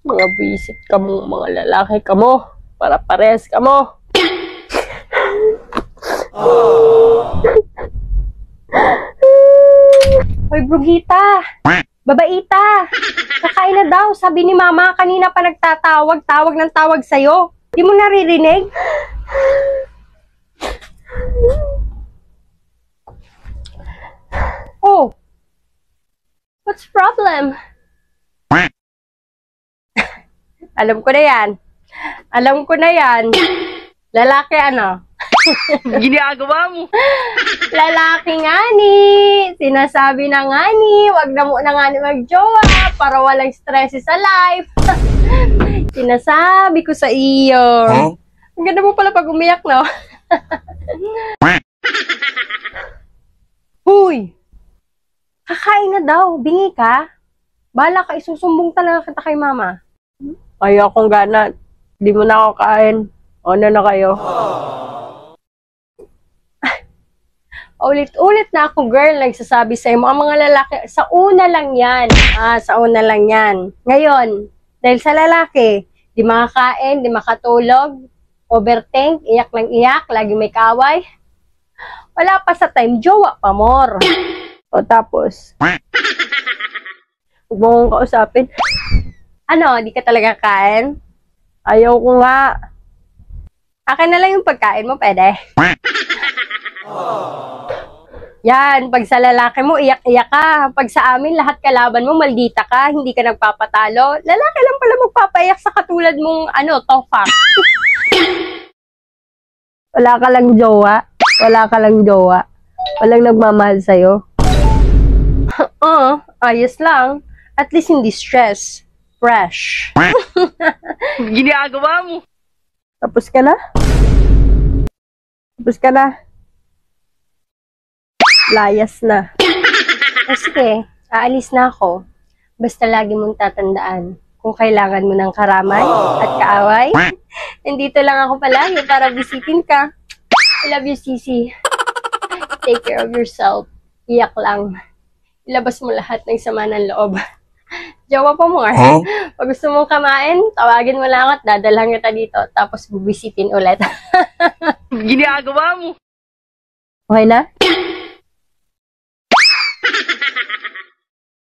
Mga bisit ka mo, mga lalaki ka mo. Para pares ka mo. Hoy, Brugita! Babaita! Kakain na daw. Sabi ni Mama, kanina pa nagtatawag. Tawag ng tawag sa'yo. Di mo naririnig? Oh! What's the problem? Alam ko na yan. Alam ko na yan. Lalaki ano? Ginagawa mo. Lalaki nga ni. Sinasabi na nga ni. Wag na muna nga ni magjowa para walang stress sa life. Sinasabi ko sa iyo. Huh? Ang ganda mo pala pag umiyak, no? Huy! Kakain na daw. Bingi ka. Bala ka, isusumbong talaga kita kay Mama. Ayaw akong gana. Di mo na ako kain. Ano na kayo? Ulit-ulit na ako, girl, nagsasabi sa'yo. Mga lalaki, sa una lang yan. Sa una lang yan. Ngayon, dahil sa lalaki, di makakain, di makatulog, overthink, iyak lang iyak, lagi may kaway. Wala pa sa time, jowa pa more. O tapos? Huwag mo akong kausapin. Ano, di ka talaga kain? Ayaw ko nga. Akin na lang yung pagkain mo, pwede? Yan, pag sa lalaki mo, iyak-iyak ka. Pag sa amin, lahat kalaban mo, maldita ka, hindi ka nagpapatalo. Lalaki lang pala magpapaiyak sa katulad mong, tofa. Wala ka lang jowa. Wala ka lang jowa. Walang nagmamahal sa'yo. Ayos lang. At least hindi stress. Fresh. Ginagawa mo. Tapos ka na? Tapos ka na? Layas na. Sige, aalis na ako. Basta lagi mong tatandaan. Kung kailangan mo ng karamay at kaaway, nandito lang ako palagi para bisitin ka. I love you, Sisi. Take care of yourself. Iyak lang. Ilabas mo lahat ng sama ng loob. Jowa pa mo, Huh? Pag gusto mong kamain, tawagin mo lang ako at dadalhan kita dito. Tapos bubisitin ulit. Ginagawa mo. Okay na?